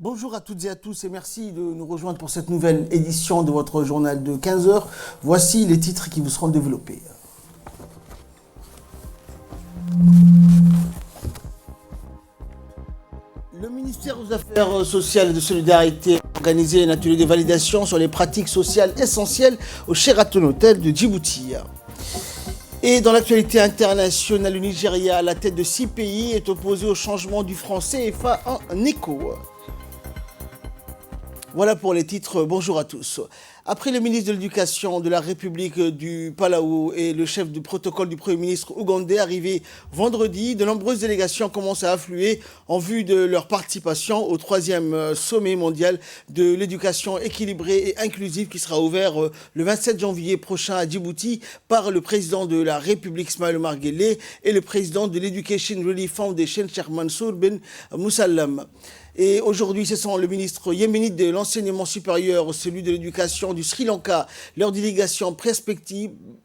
Bonjour à toutes et à tous et merci de nous rejoindre pour cette nouvelle édition de votre journal de 15 heures. Voici les titres qui vous seront développés. Le ministère des Affaires sociales et de solidarité a organisé un atelier de validation sur les pratiques sociales essentielles au Sheraton Hotel de Djibouti. Et dans l'actualité internationale, le Nigeria, à la tête de 6 pays, est opposé au changement du franc CFA en écho. Voilà pour les titres, bonjour à tous. Après le ministre de l'Éducation de la République du Palau et le chef du protocole du Premier ministre ougandais arrivé vendredi, de nombreuses délégations commencent à affluer en vue de leur participation au 3e sommet mondial de l'éducation équilibrée et inclusive qui sera ouvert le 27 janvier prochain à Djibouti par le président de la République Ismaël Omar Guelleh et le président de l'Education Relief Foundation, Cheikh Mansour Ben Moussallam. Et aujourd'hui, ce sont le ministre yéménite de l'enseignement supérieur, celui de l'éducation du Sri Lanka, leurs délégations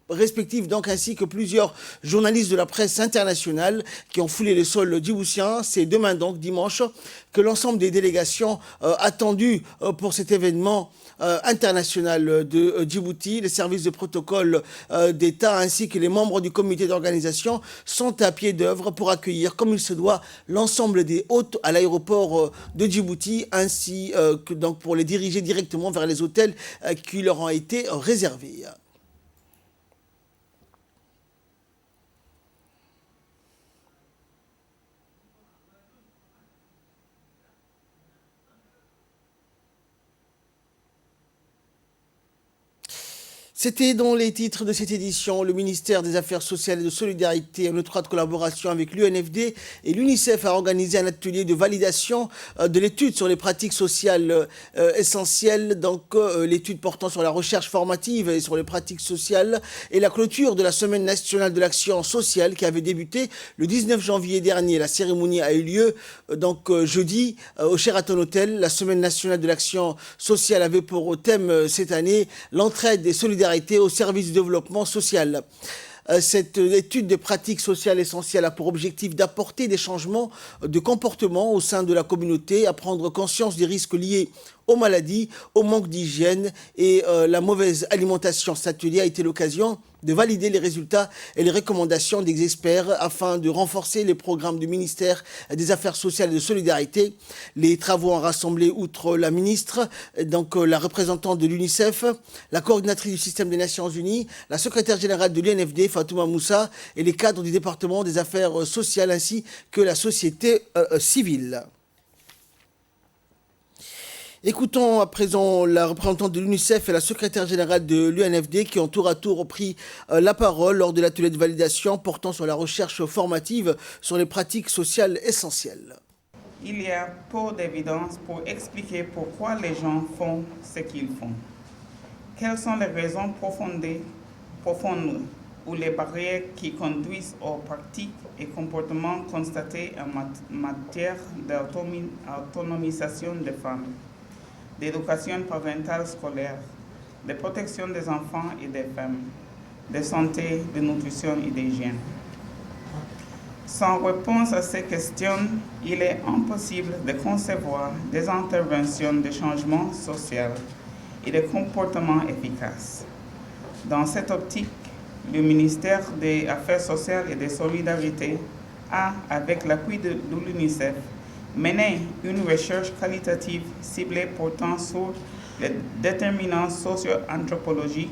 respectives donc, ainsi que plusieurs journalistes de la presse internationale qui ont foulé le sol djiboutien. C'est demain donc, dimanche, que l'ensemble des délégations attendues pour cet événement international de Djibouti, les services de protocole d'État ainsi que les membres du comité d'organisation sont à pied d'œuvre pour accueillir comme il se doit l'ensemble des hôtes à l'aéroport de Djibouti ainsi que donc pour les diriger directement vers les hôtels qui leur ont été réservés. C'était dans les titres de cette édition. Le ministère des Affaires sociales et de solidarité, en étroite collaboration avec l'UNFD et l'UNICEF, a organisé un atelier de validation de l'étude sur les pratiques sociales essentielles, donc l'étude portant sur la recherche formative et sur les pratiques sociales et la clôture de la Semaine nationale de l'action sociale qui avait débuté le 19 janvier dernier. La cérémonie a eu lieu donc jeudi au Sheraton Hotel. La Semaine nationale de l'action sociale avait pour thème cette année l'entraide et solidarité au service du développement social. Cette étude des pratiques sociales essentielles a pour objectif d'apporter des changements de comportement au sein de la communauté, à prendre conscience des risques liés aux maladies, au manque d'hygiène et la mauvaise alimentation. Cet atelier a été l'occasion de valider les résultats et les recommandations des experts afin de renforcer les programmes du ministère des Affaires sociales et de solidarité. Les travaux ont rassemblé, outre la ministre, donc la représentante de l'UNICEF, la coordinatrice du système des Nations Unies, la secrétaire générale de l'UNFD, Fatouma Moussa, et les cadres du département des Affaires sociales ainsi que la société civile. Écoutons à présent la représentante de l'UNICEF et la secrétaire générale de l'UNFD qui ont tour à tour pris la parole lors de l'atelier de validation portant sur la recherche formative sur les pratiques sociales essentielles. Il y a peu d'évidence pour expliquer pourquoi les gens font ce qu'ils font. Quelles sont les raisons profondes ou les barrières qui conduisent aux pratiques et comportements constatés en matière d'autonomisation des femmes, d'éducation parentale scolaire, de protection des enfants et des femmes, de santé, de nutrition et d'hygiène. Sans réponse à ces questions, il est impossible de concevoir des interventions de changement social et de comportements efficaces. Dans cette optique, le ministère des Affaires sociales et des solidarités a, avec l'appui de l'UNICEF, mené une recherche qualitative ciblée portant sur les déterminants socio-anthropologiques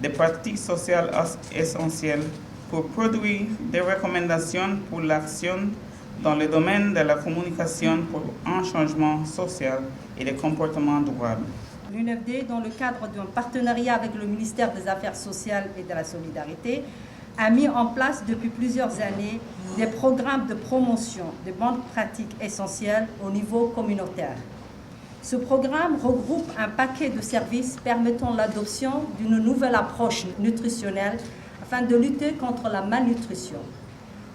des pratiques sociales essentielles pour produire des recommandations pour l'action dans le domaine de la communication pour un changement social et des comportements durables. L'UNFD, dans le cadre d'un partenariat avec le ministère des Affaires sociales et de la solidarité, a mis en place depuis plusieurs années des programmes de promotion des bonnes pratiques essentielles au niveau communautaire. Ce programme regroupe un paquet de services permettant l'adoption d'une nouvelle approche nutritionnelle afin de lutter contre la malnutrition.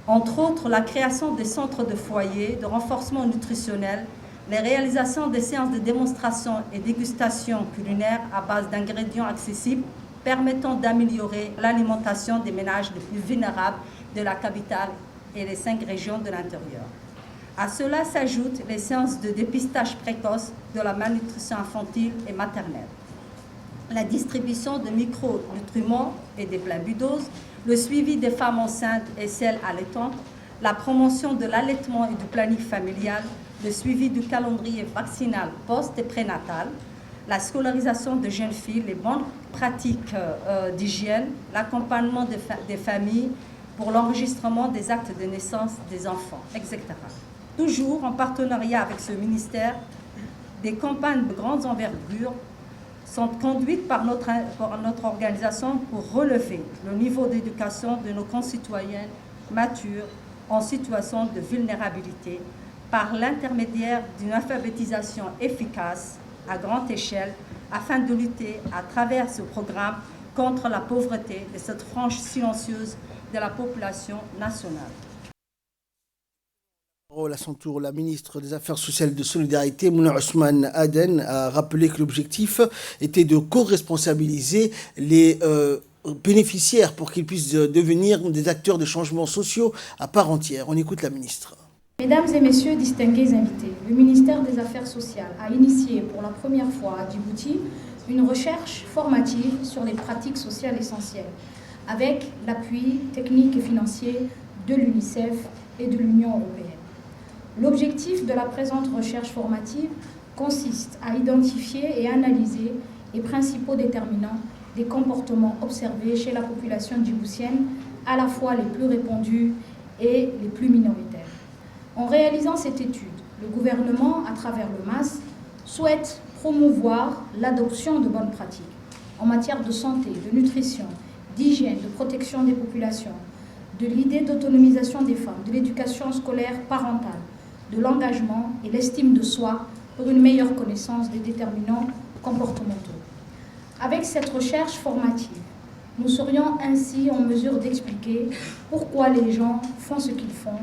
Entre autres, la création des centres de foyers de renforcement nutritionnel, les réalisations des séances de démonstration et dégustation culinaire à base d'ingrédients accessibles permettant d'améliorer l'alimentation des ménages les plus vulnérables de la capitale et les 5 régions de l'intérieur. À cela s'ajoutent les séances de dépistage précoce de la malnutrition infantile et maternelle, la distribution de micronutriments et des plein-budoses, le suivi des femmes enceintes et celles allaitantes, la promotion de l'allaitement et du planning familial, le suivi du calendrier vaccinal post- et prénatal, la scolarisation de jeunes filles, les bonnes pratiques d'hygiène, l'accompagnement des familles pour l'enregistrement des actes de naissance des enfants, etc. Toujours en partenariat avec ce ministère, des campagnes de grande envergure sont conduites par notre organisation pour relever le niveau d'éducation de nos concitoyennes matures en situation de vulnérabilité par l'intermédiaire d'une alphabétisation efficace à grande échelle afin de lutter à travers ce programme contre la pauvreté de cette frange silencieuse de la population nationale. À son tour, la ministre des Affaires sociales et de solidarité, Mouna Ousmane Aden, a rappelé que l'objectif était de co-responsabiliser les bénéficiaires pour qu'ils puissent devenir des acteurs de changements sociaux à part entière. On écoute la ministre. Mesdames et messieurs, distingués invités, le ministère des Affaires sociales a initié pour la première fois à Djibouti une recherche formative sur les pratiques sociales essentielles, avec l'appui technique et financier de l'UNICEF et de l'Union européenne. L'objectif de la présente recherche formative consiste à identifier et analyser les principaux déterminants des comportements observés chez la population djiboutienne, à la fois les plus répandus et les plus minoritaires. En réalisant cette étude, le gouvernement, à travers le MAS, souhaite promouvoir l'adoption de bonnes pratiques en matière de santé, de nutrition, d'hygiène, de protection des populations, de l'idée d'autonomisation des femmes, de l'éducation scolaire parentale, de l'engagement et l'estime de soi pour une meilleure connaissance des déterminants comportementaux. Avec cette recherche formative, nous serions ainsi en mesure d'expliquer pourquoi les gens font ce qu'ils font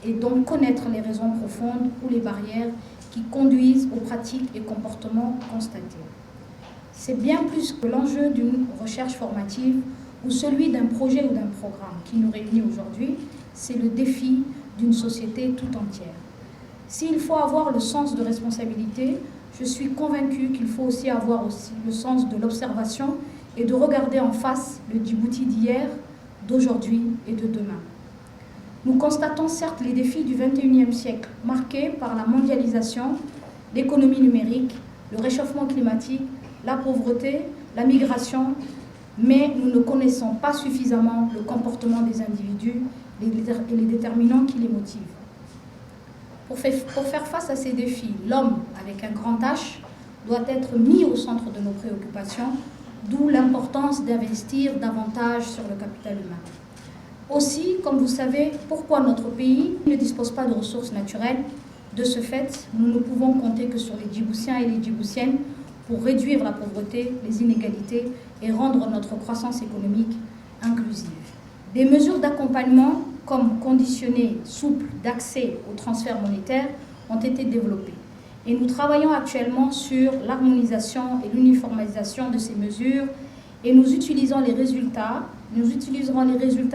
et donc connaître les raisons profondes ou les barrières qui conduisent aux pratiques et comportements constatés. C'est bien plus que l'enjeu d'une recherche formative ou celui d'un projet ou d'un programme qui nous réunit aujourd'hui, c'est le défi d'une société tout entière. S'il faut avoir le sens de responsabilité, je suis convaincue qu'il faut aussi avoir le sens de l'observation et de regarder en face le Djibouti d'hier, d'aujourd'hui et de demain. Nous constatons certes les défis du XXIe siècle, marqués par la mondialisation, l'économie numérique, le réchauffement climatique, la pauvreté, la migration, mais nous ne connaissons pas suffisamment le comportement des individus et les déterminants qui les motivent. Pour faire face à ces défis, l'homme, avec un grand H, doit être mis au centre de nos préoccupations, d'où l'importance d'investir davantage sur le capital humain. Aussi, comme vous savez, pourquoi notre pays ne dispose pas de ressources naturelles. De ce fait, nous ne pouvons compter que sur les Djiboutiens et les Djiboutiennes pour réduire la pauvreté, les inégalités et rendre notre croissance économique inclusive. Des mesures d'accompagnement comme conditionnées, souples d'accès au transfert monétaire ont été développées. Et nous travaillons actuellement sur l'harmonisation et l'uniformisation de ces mesures et nous utiliserons les résultats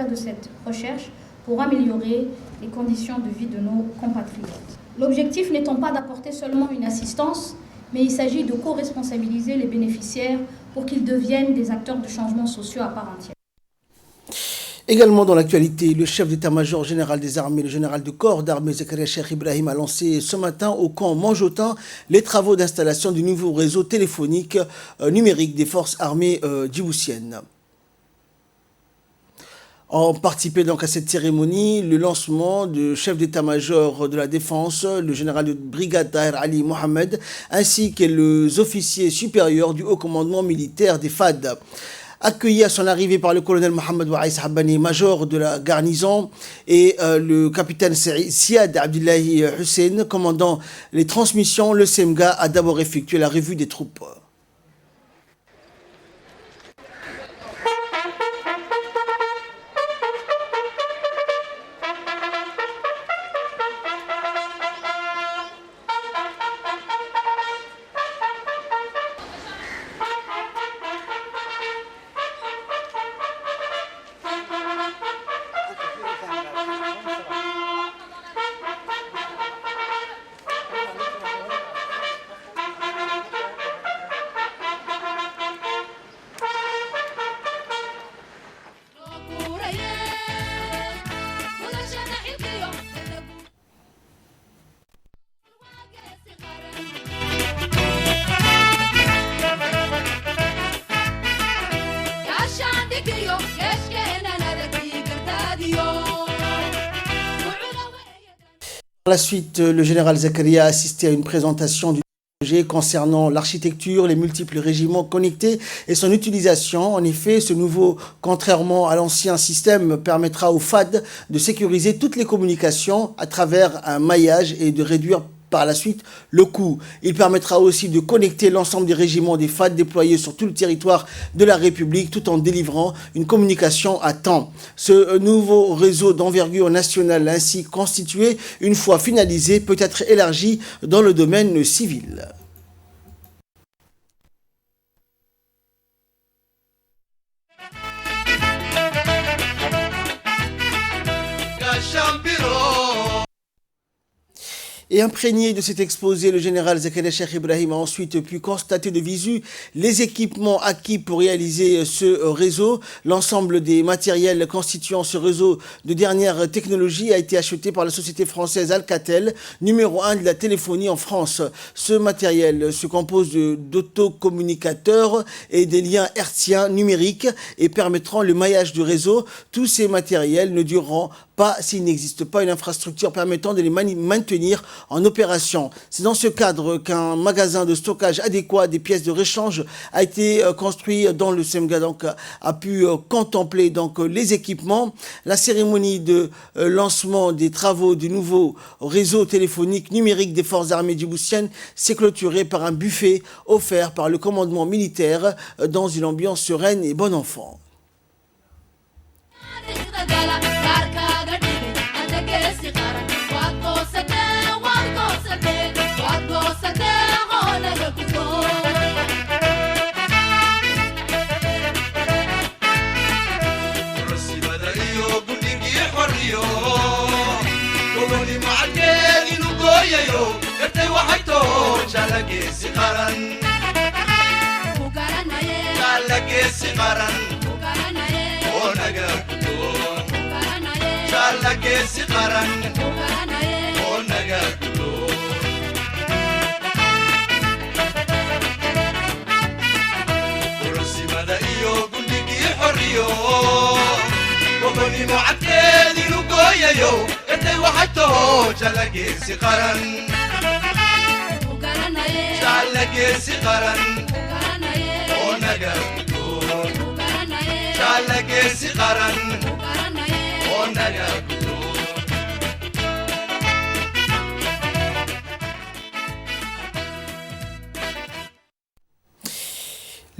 de cette recherche pour améliorer les conditions de vie de nos compatriotes. L'objectif n'étant pas d'apporter seulement une assistance, mais il s'agit de co-responsabiliser les bénéficiaires pour qu'ils deviennent des acteurs de changements sociaux à part entière. Également dans l'actualité, le chef d'état-major général des armées, le général de corps d'armée Zakaria Cheikh Ibrahim, a lancé ce matin au camp Manjotin les travaux d'installation du nouveau réseau téléphonique numérique des forces armées djiboutiennes. ont participé donc à cette cérémonie le lancement du chef d'état-major de la défense, le général de brigade Tahir Ali Mohamed, ainsi que les officiers supérieurs du haut commandement militaire des FAD. Accueilli à son arrivée par le colonel Mohamed Waïs Habani, major de la garnison, et le capitaine Siad Abdullahi Hussein, commandant les transmissions, le SEMGA a d'abord effectué la revue des troupes. Par la suite, le général Zakaria a assisté à une présentation du projet concernant l'architecture, les multiples régiments connectés et son utilisation. En effet, ce nouveau, contrairement à l'ancien système, permettra au FAD de sécuriser toutes les communications à travers un maillage et de réduire par la suite le coût. Il permettra aussi de connecter l'ensemble des régiments des FAD déployés sur tout le territoire de la République tout en délivrant une communication à temps. Ce nouveau réseau d'envergure nationale ainsi constitué, une fois finalisé, peut être élargi dans le domaine civil. Et imprégné de cet exposé, le général Zakaria Cheikh Ibrahim a ensuite pu constater de visu les équipements acquis pour réaliser ce réseau. L'ensemble des matériels constituant ce réseau de dernière technologie a été acheté par la société française Alcatel, numéro 1 de la téléphonie en France. Ce matériel se compose d'autocommunicateurs et des liens hertziens numériques et permettront le maillage du réseau. Tous ces matériels ne dureront pas s'il n'existe pas une infrastructure permettant de les maintenir en opération. C'est dans ce cadre qu'un magasin de stockage adéquat des pièces de réchange a été construit dans le SEMGA, donc a pu contempler donc les équipements. La cérémonie de lancement des travaux du nouveau réseau téléphonique numérique des forces armées djiboutiennes s'est clôturée par un buffet offert par le commandement militaire dans une ambiance sereine et bon enfant.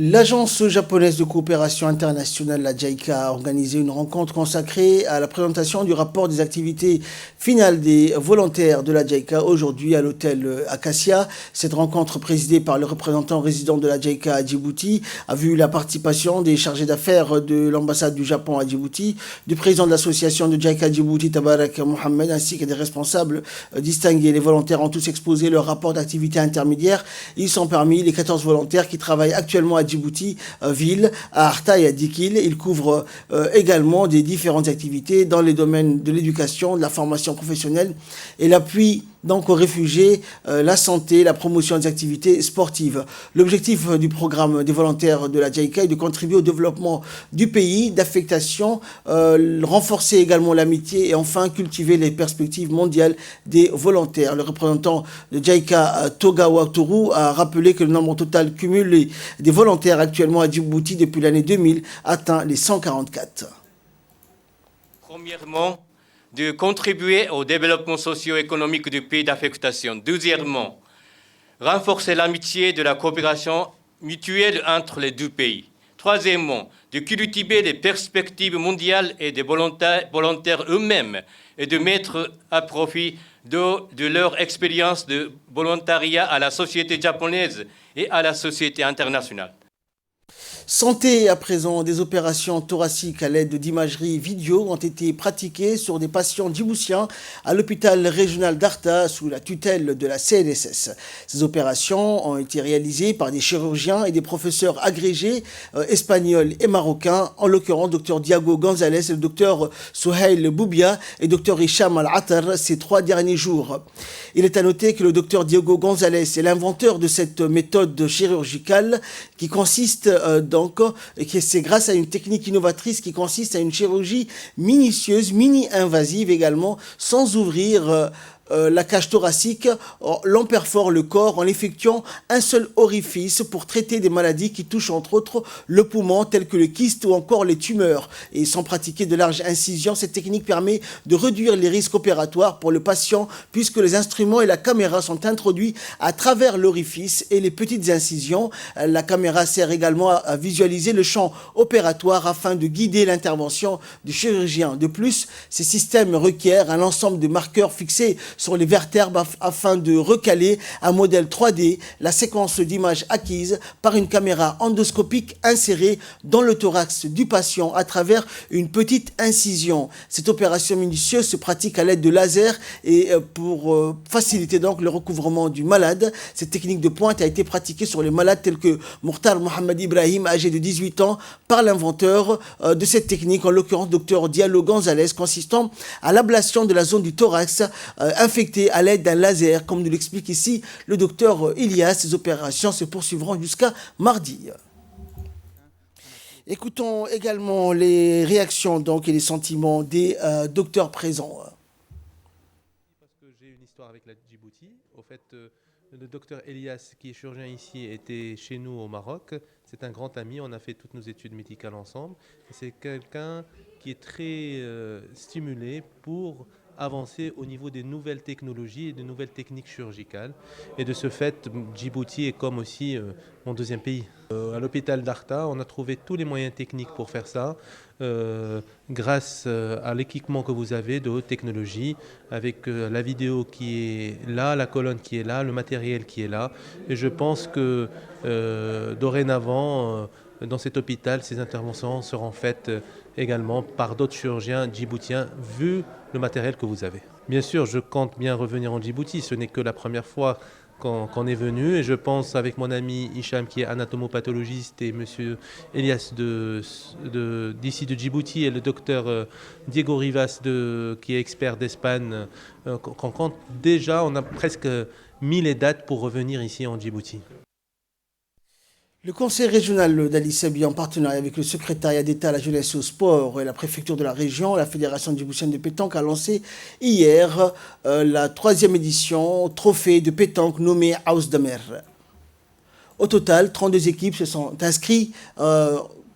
L'agence japonaise de coopération internationale, la JICA, a organisé une rencontre consacrée à la présentation du rapport des activités finales des volontaires de la JICA aujourd'hui à l'hôtel Acacia. Cette rencontre présidée par le représentant résident de la JICA à Djibouti a vu la participation des chargés d'affaires de l'ambassade du Japon à Djibouti, du président de l'association de JICA Djibouti, Tabarak Mohamed, ainsi que des responsables distingués. Les volontaires ont tous exposé leur rapport d'activité intermédiaire. Ils sont parmi les 14 volontaires qui travaillent actuellement à Djibouti ville, à Arta et à Dikil. Il couvre également des différentes activités dans les domaines de l'éducation, de la formation professionnelle et l'appui donc aux réfugiés, la santé, la promotion des activités sportives. L'objectif du programme des volontaires de la JICA est de contribuer au développement du pays, d'affectation, renforcer également l'amitié et enfin cultiver les perspectives mondiales des volontaires. Le représentant de JICA, Togawa Toru, a rappelé que le nombre total cumulé des volontaires actuellement à Djibouti depuis l'année 2000 atteint les 144. Premièrement, de contribuer au développement socio-économique du pays d'affectation. Deuxièmement, renforcer l'amitié de la coopération mutuelle entre les deux pays. Troisièmement, de cultiver les perspectives mondiales et des volontaires eux-mêmes et de mettre à profit de leur expérience de volontariat à la société japonaise et à la société internationale. Santé à présent, des opérations thoraciques à l'aide d'imagerie vidéo ont été pratiquées sur des patients djiboutiens à l'hôpital régional d'Arta sous la tutelle de la CNSS. Ces opérations ont été réalisées par des chirurgiens et des professeurs agrégés espagnols et marocains, en l'occurrence Dr Diago González et le Dr Souhail Boubia et Dr Hicham Al-Attar ces 3 derniers jours. Il est à noter que le Dr Diago González est l'inventeur de cette méthode chirurgicale qui consiste c'est grâce à une technique innovatrice qui consiste à une chirurgie minutieuse, mini-invasive également, sans ouvrir la cage thoracique, l'on perfore le corps en effectuant un seul orifice pour traiter des maladies qui touchent entre autres le poumon, telles que le kyste ou encore les tumeurs. Et sans pratiquer de larges incisions, cette technique permet de réduire les risques opératoires pour le patient puisque les instruments et la caméra sont introduits à travers l'orifice et les petites incisions. La caméra sert également à visualiser le champ opératoire afin de guider l'intervention du chirurgien. De plus, ces systèmes requièrent un ensemble de marqueurs fixés sur les vertèbres afin de recaler un modèle 3D, la séquence d'images acquise par une caméra endoscopique insérée dans le thorax du patient à travers une petite incision. Cette opération minutieuse se pratique à l'aide de laser et pour faciliter donc le recouvrement du malade. Cette technique de pointe a été pratiquée sur les malades tels que Mokhtar Mohamed Ibrahim, âgé de 18 ans, par l'inventeur de cette technique, en l'occurrence Dr Diallo Gonzalez, consistant à l'ablation de la zone du thorax infectée à l'aide d'un laser. Comme nous l'explique ici le docteur Ilias, ces opérations se poursuivront jusqu'à mardi. Écoutons également les réactions donc, et les sentiments des docteurs présents. Parce que j'ai une histoire avec la Djibouti. Au fait, le docteur Elias, qui est chirurgien ici, était chez nous au Maroc. C'est un grand ami, on a fait toutes nos études médicales ensemble. C'est quelqu'un qui est très stimulé pour avancer au niveau des nouvelles technologies et des nouvelles techniques chirurgicales. Et de ce fait, Djibouti est comme aussi mon deuxième pays. À l'hôpital d'Arta, on a trouvé tous les moyens techniques pour faire ça, grâce à l'équipement que vous avez de haute technologie, avec la vidéo qui est là, la colonne qui est là, le matériel qui est là. Et je pense que dorénavant, dans cet hôpital, ces interventions seront faites également par d'autres chirurgiens djiboutiens, vu le matériel que vous avez. Bien sûr, je compte bien revenir en Djibouti. Ce n'est que la première fois qu'on est venu, et je pense avec mon ami Hicham qui est anatomopathologiste et monsieur Elias d'ici de Djibouti et le docteur Diego Rivas qui est expert d'Espagne, qu'on compte déjà, on a presque mis les dates pour revenir ici en Djibouti. Le conseil régional d'Ali Sabi, en partenariat avec le secrétariat d'État à la jeunesse et au sport et la préfecture de la région, la fédération djiboutienne de pétanque a lancé hier la 3e édition trophée de pétanque nommé House Damer. Au total, 32 équipes se sont inscrites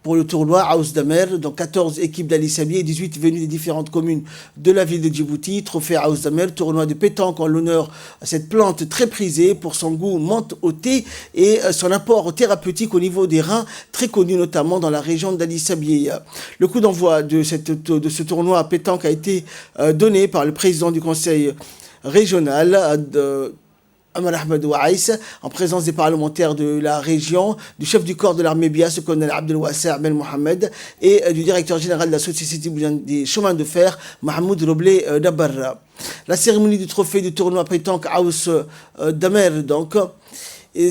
pour le tournoi House Damer, dont 14 équipes d'Ali Sabi et 18 venues des différentes communes de la ville de Djibouti. Trophée House Damer, tournoi de pétanque en l'honneur à cette plante très prisée pour son goût menthe au thé et son apport thérapeutique au niveau des reins, très connu notamment dans la région d'Ali Sabi. Le coup d'envoi de ce tournoi à pétanque a été donné par le président du conseil régional Amar Ahmed Ouaïs, en présence des parlementaires de la région, du chef du corps de l'armée BIAS, le colonel Abdelwasser Ben Mohamed, et du directeur général de la Société des chemins de fer, Mahmoud Roblé Dabarra. La cérémonie du trophée du tournoi pétanque House Damer, donc,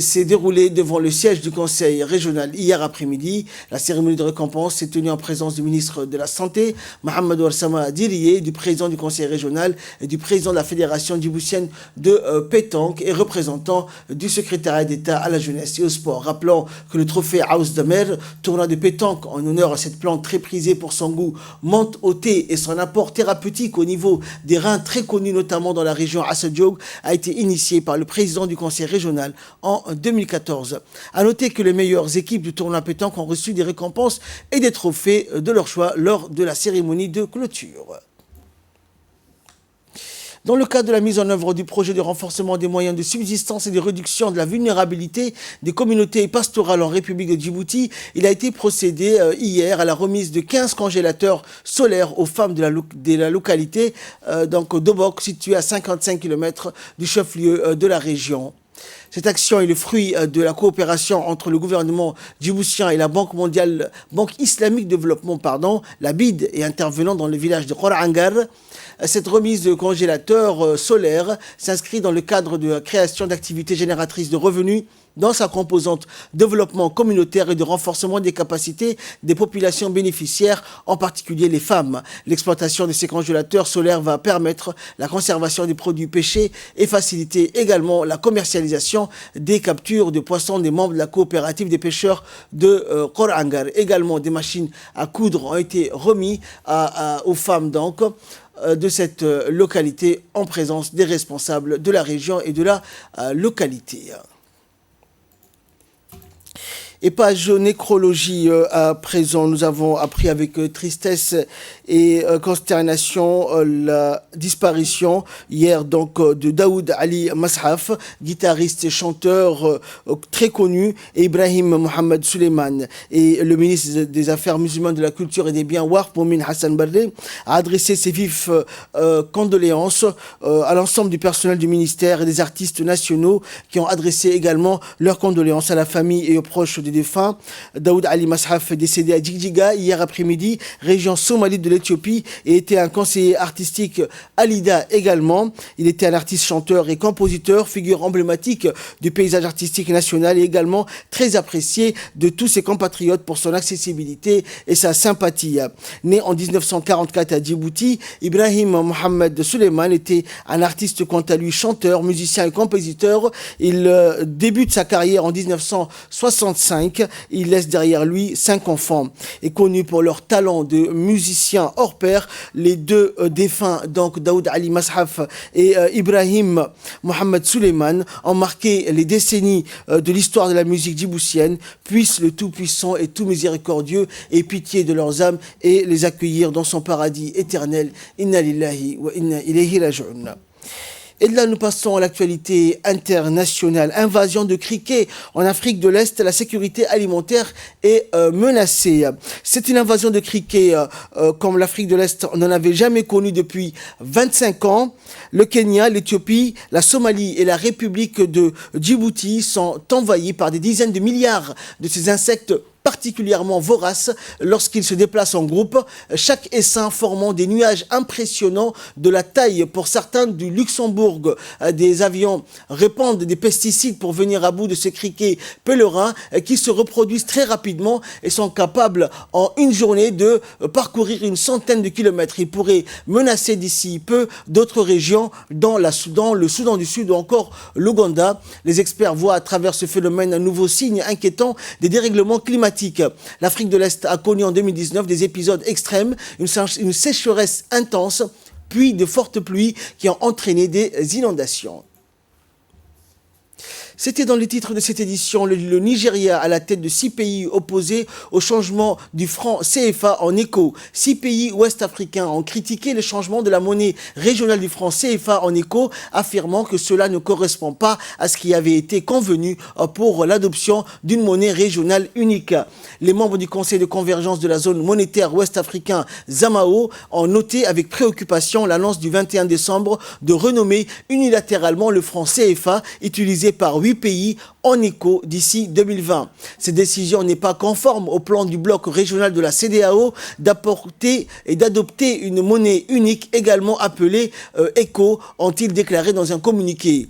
s'est déroulée devant le siège du conseil régional hier après-midi. La cérémonie de récompense s'est tenue en présence du ministre de la Santé, Mohamed Ouarsama Diriye, du président du conseil régional et du président de la fédération djiboutienne de pétanque et représentant du secrétariat d'État à la jeunesse et au sport. Rappelons que le trophée House Damer, tournoi de pétanque en honneur à cette plante très prisée pour son goût menthe au thé et son apport thérapeutique au niveau des reins, très connu notamment dans la région Assadjoug, a été initié par le président du conseil régional en 2014. A noter que les meilleures équipes du tournoi pétanque ont reçu des récompenses et des trophées de leur choix lors de la cérémonie de clôture. Dans le cadre de la mise en œuvre du projet de renforcement des moyens de subsistance et de réduction de la vulnérabilité des communautés pastorales en République de Djibouti, il a été procédé hier à la remise de 15 congélateurs solaires aux femmes de la localité d'Obok, située à 55 km du chef-lieu de la région. Cette action est le fruit de la coopération entre le gouvernement djiboutien et la Banque islamique de développement, la BID, et intervenant dans le village de Khorangar. Cette remise de congélateurs solaires s'inscrit dans le cadre de la création d'activités génératrices de revenus dans sa composante développement communautaire et de renforcement des capacités des populations bénéficiaires, en particulier les femmes. L'exploitation de ces congélateurs solaires va permettre la conservation des produits pêchés et faciliter également la commercialisation des captures de poissons des membres de la coopérative des pêcheurs de Khorangar. Également, des machines à coudre ont été remises aux femmes de cette localité en présence des responsables de la région et de la localité. Et page nécrologie à présent, nous avons appris avec tristesse et consternation la disparition hier donc de Daoud Ali Mashaf, guitariste et chanteur très connu, et Ibrahim Mohamed Suleiman. Et le ministre des Affaires musulmanes, de la Culture et des Biens, Warf Momin Hassan Barre, a adressé ses vives condoléances à l'ensemble du personnel du ministère et des artistes nationaux qui ont adressé également leurs condoléances à la famille et aux proches des défunts. Daoud Ali Mashaf est décédé à Djigdjiga hier après-midi, région somalite de l'Éthiopie, et était un conseiller artistique à l'IDA également. Il était un artiste, chanteur et compositeur, figure emblématique du paysage artistique national et également très apprécié de tous ses compatriotes pour son accessibilité et sa sympathie. Né en 1944 à Djibouti, Ibrahim Mohamed Suleiman était un artiste quant à lui, chanteur, musicien et compositeur. Il débute sa carrière en 1965. Il laisse derrière lui 5 enfants. Et connu pour leur talent de musicien hors pair, les deux défunts, donc Daoud Ali Mashaf et Ibrahim Mohamed Suleiman, ont marqué les décennies de l'histoire de la musique djiboutienne. Puisse le Tout-Puissant et Tout Miséricordieux ait pitié de leurs âmes et les accueillir dans son paradis éternel. Inna lillahi wa inna ilayhi raji'un. Et là, nous passons à l'actualité internationale. Invasion de criquets en Afrique de l'Est, la sécurité alimentaire est menacée. C'est une invasion de criquets comme l'Afrique de l'Est n'en avait jamais connu depuis 25 ans. Le Kenya, l'Éthiopie, la Somalie et la République de Djibouti sont envahis par des dizaines de milliards de ces insectes particulièrement voraces lorsqu'ils se déplacent en groupe, chaque essaim formant des nuages impressionnants de la taille pour certains du Luxembourg. Des avions répandent des pesticides pour venir à bout de ces criquets pèlerins qui se reproduisent très rapidement et sont capables en une journée de parcourir une centaine de kilomètres. Ils pourraient menacer d'ici peu d'autres régions dans le Soudan du Sud ou encore l'Ouganda. Les experts voient à travers ce phénomène un nouveau signe inquiétant des dérèglements climatiques. L'Afrique de l'Est a connu en 2019 des épisodes extrêmes, une sécheresse intense, puis de fortes pluies qui ont entraîné des inondations. C'était dans le titre de cette édition, le Nigeria à la tête de 6 pays opposés au changement du franc CFA en écho. 6 pays ouest-africains ont critiqué le changement de la monnaie régionale du franc CFA en écho, affirmant que cela ne correspond pas à ce qui avait été convenu pour l'adoption d'une monnaie régionale unique. Les membres du Conseil de convergence de la zone monétaire ouest-africain Zamao ont noté avec préoccupation l'annonce du 21 décembre de renommer unilatéralement le franc CFA utilisé par 8 pays en écho d'ici 2020. Cette décision n'est pas conforme au plan du bloc régional de la CEDEAO d'apporter et d'adopter une monnaie unique également appelée ECO, ont-ils déclaré dans un communiqué.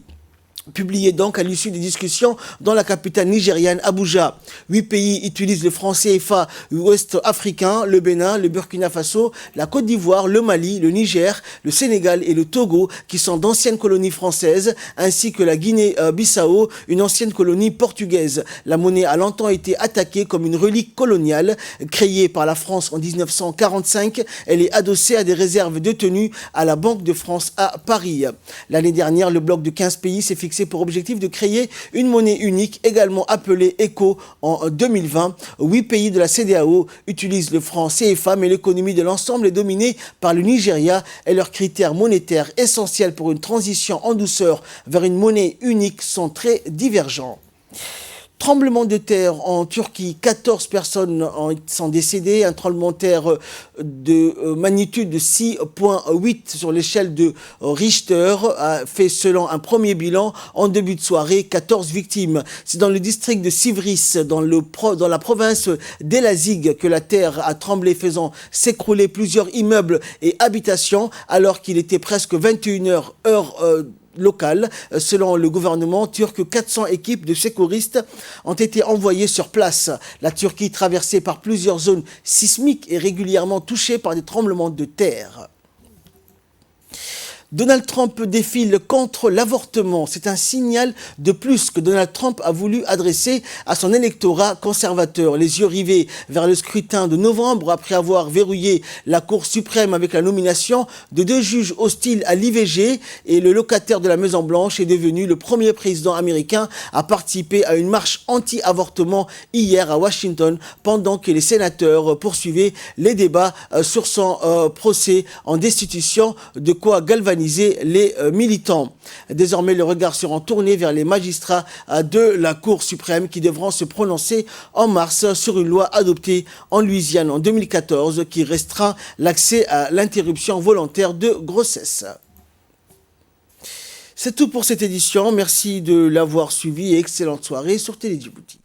Publié donc à l'issue des discussions dans la capitale nigériane Abuja. 8 pays utilisent le franc CFA ouest-africain, le Bénin, le Burkina Faso, la Côte d'Ivoire, le Mali, le Niger, le Sénégal et le Togo, qui sont d'anciennes colonies françaises, ainsi que la Guinée-Bissau, une ancienne colonie portugaise. La monnaie a longtemps été attaquée comme une relique coloniale. Créée par la France en 1945, elle est adossée à des réserves détenues à la Banque de France à Paris. L'année dernière, le bloc de 15 pays s'est fixé pour objectif de créer une monnaie unique, également appelée ECO, en 2020. 8 pays de la CEDEAO utilisent le franc CFA, mais l'économie de l'ensemble est dominée par le Nigeria et leurs critères monétaires essentiels pour une transition en douceur vers une monnaie unique sont très divergents. Tremblement de terre en Turquie, 14 personnes sont décédées. Un tremblement de terre de magnitude de 6,8 sur l'échelle de Richter a fait, selon un premier bilan, en début de soirée, 14 victimes. C'est dans le district de Sivris, dans la province d'Elazig, que la terre a tremblé, faisant s'écrouler plusieurs immeubles et habitations, alors qu'il était presque 21h heure locale. Selon le gouvernement turc, 400 équipes de secouristes ont été envoyées sur place. La Turquie, traversée par plusieurs zones sismiques, est régulièrement touchée par des tremblements de terre. Donald Trump défile contre l'avortement. C'est un signal de plus que Donald Trump a voulu adresser à son électorat conservateur. Les yeux rivés vers le scrutin de novembre après avoir verrouillé la Cour suprême avec la nomination de 2 juges hostiles à l'IVG, et le locataire de la Maison-Blanche est devenu le premier président américain à participer à une marche anti-avortement hier à Washington pendant que les sénateurs poursuivaient les débats sur son procès en destitution, de quoi galvaniser les militants. Désormais, le regard sera tourné vers les magistrats de la Cour suprême qui devront se prononcer en mars sur une loi adoptée en Louisiane en 2014 qui restreint l'accès à l'interruption volontaire de grossesse. C'est tout pour cette édition. Merci de l'avoir suivi et excellente soirée sur Télé Djibouti.